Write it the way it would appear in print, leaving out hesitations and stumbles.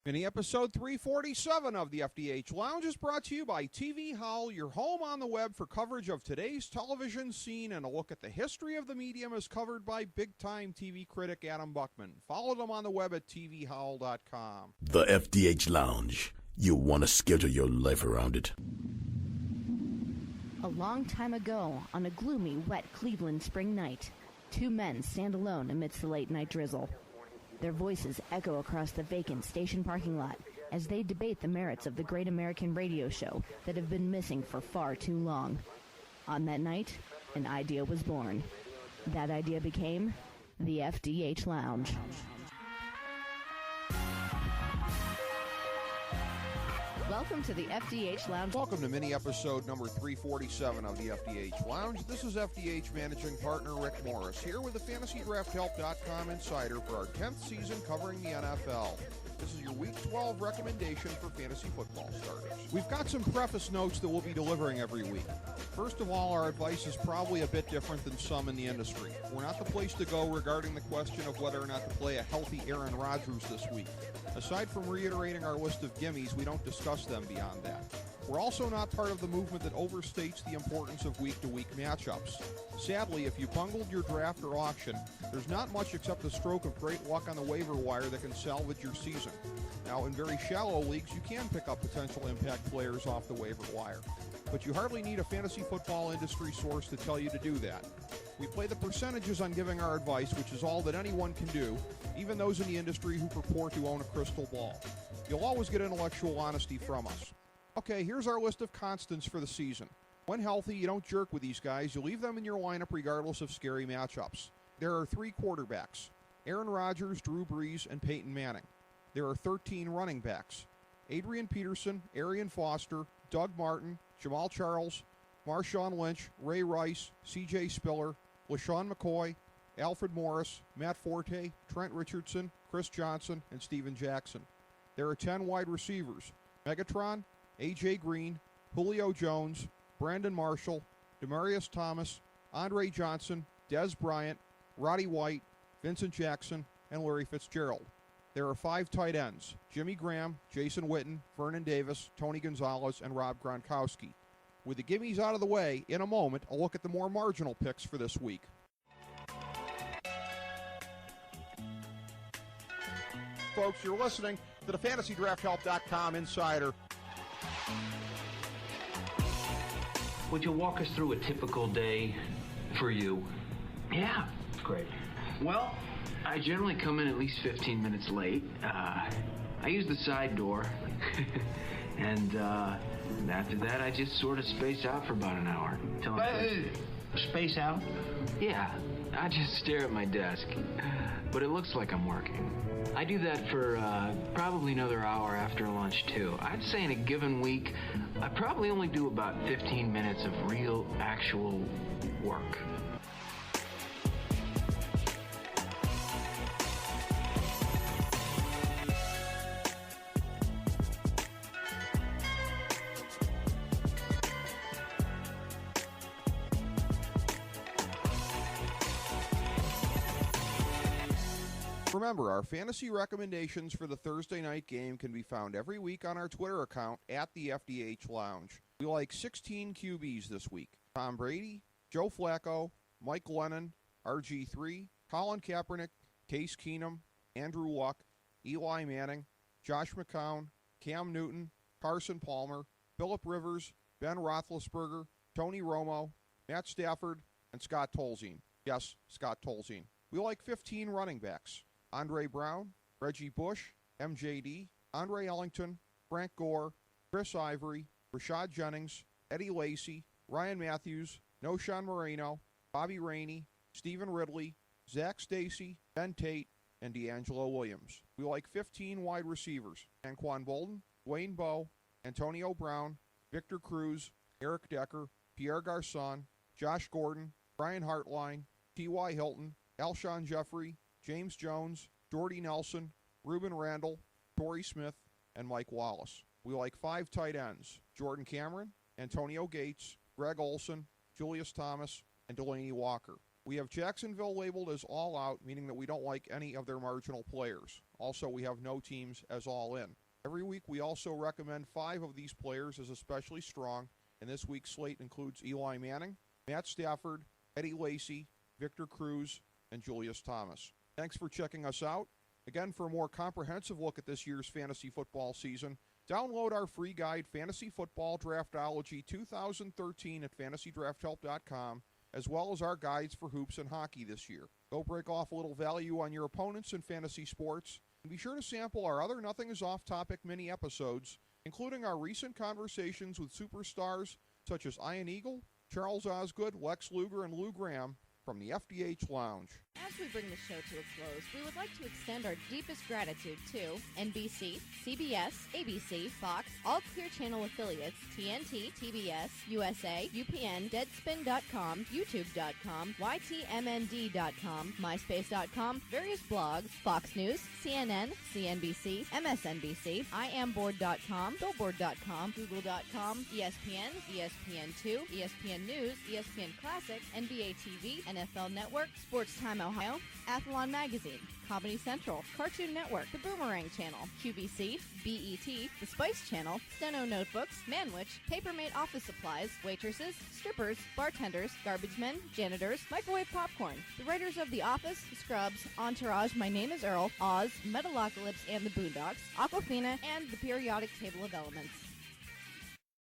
Mini episode 347 of the FDH Lounge is brought to you by TV Howl, your home on the web for coverage of today's television scene and a look at the history of the medium as covered by big-time TV critic Adam Buckman. Follow them on the web at tvhowl.com. The FDH Lounge. You want to schedule your life around it. A long time ago, on a gloomy, wet Cleveland spring night, two men stand alone amidst the late-night drizzle. Their voices echo across the vacant station parking lot as they debate the merits of the great American radio show that have been missing for far too long. On that night, an idea was born. That idea became the FDH Lounge. Welcome to the FDH Lounge. Welcome to mini episode number 347 of the FDH Lounge. This is FDH managing partner Rick Morris here with the FantasyDraftHelp.com insider for our 10th season covering the NFL. This is your Week 12 recommendation for fantasy football starters. We've got some preface notes that we'll be delivering every week. First of all, our advice is probably a bit different than some in the industry. We're not the place to go regarding the question of whether or not to play a healthy Aaron Rodgers this week. Aside from reiterating our list of gimmies, we don't discuss them beyond that. We're also not part of the movement that overstates the importance of week-to-week matchups. Sadly, if you bungled your draft or auction, there's not much except a stroke of great luck on the waiver wire that can salvage your season. Now, in very shallow leagues, you can pick up potential impact players off the waiver wire, but you hardly need a fantasy football industry source to tell you to do that. We play the percentages on giving our advice, which is all that anyone can do, even those in the industry who purport to own a crystal ball. You'll always get intellectual honesty from us. Okay, here's our list of constants for the season. When healthy, you don't jerk with these guys. You leave them in your lineup regardless of scary matchups. There are 3 quarterbacks: Aaron Rodgers, Drew Brees, and Peyton Manning. There are 13 running backs: Adrian Peterson, Arian Foster, Doug Martin, Jamal Charles, Marshawn Lynch, Ray Rice, C.J. Spiller, LaShawn McCoy, Alfred Morris, Matt Forte, Trent Richardson, Chris Johnson, and Steven Jackson. There are 10 wide receivers: Megatron, A.J. Green, Julio Jones, Brandon Marshall, Demaryius Thomas, Andre Johnson, Dez Bryant, Roddy White, Vincent Jackson, and Larry Fitzgerald. There are 5 tight ends: Jimmy Graham, Jason Witten, Vernon Davis, Tony Gonzalez, and Rob Gronkowski. With the gimmies out of the way, in a moment, a look at the more marginal picks for this week. Folks, you're listening to the FantasyDraftHelp.com insider. Would you walk us through a typical day for you? Yeah. Great. Well, I generally come in at least 15 minutes late. I use the side door. and after that, I just sort of space out for about an hour. Space out? Yeah, I just stare at my desk. But it looks like I'm working. I do that for probably another hour after lunch, too. I'd say in a given week, I probably only do about 15 minutes of real, actual work. Remember, our fantasy recommendations for the Thursday night game can be found every week on our Twitter account at the FDH Lounge. We like 16 QBs this week: Tom Brady, Joe Flacco, Mike Glennon, RG3, Colin Kaepernick, Case Keenum, Andrew Luck, Eli Manning, Josh McCown, Cam Newton, Carson Palmer, Phillip Rivers, Ben Roethlisberger, Tony Romo, Matt Stafford, and Scott Tolzien. Yes, Scott Tolzien. We like 15 running backs: Andre Brown, Reggie Bush, MJD, Andre Ellington, Frank Gore, Chris Ivory, Rashad Jennings, Eddie Lacy, Ryan Matthews, Noshawn Moreno, Bobby Rainey, Stephen Ridley, Zach Stacy, Ben Tate, and D'Angelo Williams. We like 15 wide receivers: Anquan Bolden, Dwayne Bowe, Antonio Brown, Victor Cruz, Eric Decker, Pierre Garçon, Josh Gordon, Brian Hartline, T.Y. Hilton, Alshon Jeffrey, James Jones, Jordy Nelson, Reuben Randall, Torrey Smith, and Mike Wallace. We like 5 tight ends: Jordan Cameron, Antonio Gates, Greg Olson, Julius Thomas, and Delaney Walker. We have Jacksonville labeled as all out, meaning that we don't like any of their marginal players. Also, we have no teams as all in. Every week, we also recommend 5 of these players as especially strong, and this week's slate includes Eli Manning, Matt Stafford, Eddie Lacy, Victor Cruz, and Julius Thomas. Thanks for checking us out. Again, for a more comprehensive look at this year's fantasy football season, download our free guide, Fantasy Football Draftology 2013 at fantasydrafthelp.com, as well as our guides for hoops and hockey this year. Go break off a little value on your opponents in fantasy sports, and be sure to sample our other Nothing is Off Topic mini episodes, including our recent conversations with superstars such as Ian Eagle, Charles Osgood, Lex Luger, and Lou Graham from the FDH Lounge. As we bring the show to a close, we would like to extend our deepest gratitude to NBC, CBS, ABC, Fox, all Clear Channel affiliates, TNT, TBS, USA, UPN, Deadspin.com, YouTube.com, YTMND.com, MySpace.com, various blogs, Fox News, CNN, CNBC, MSNBC, IamBoard.com, Billboard.com, Google.com, ESPN, ESPN2, ESPN News, ESPN Classic, NBA TV, NFL Network, Sports Time Ohio, Athlon Magazine, Comedy Central, Cartoon Network, The Boomerang Channel, QVC, BET, The Spice Channel, Steno Notebooks, Manwich, Papermate Office Supplies, waitresses, strippers, bartenders, garbage men, janitors, microwave popcorn, the writers of The Office, Scrubs, Entourage, My Name is Earl, Oz, Metalocalypse and the Boondocks, Aquafina, and the periodic table of elements.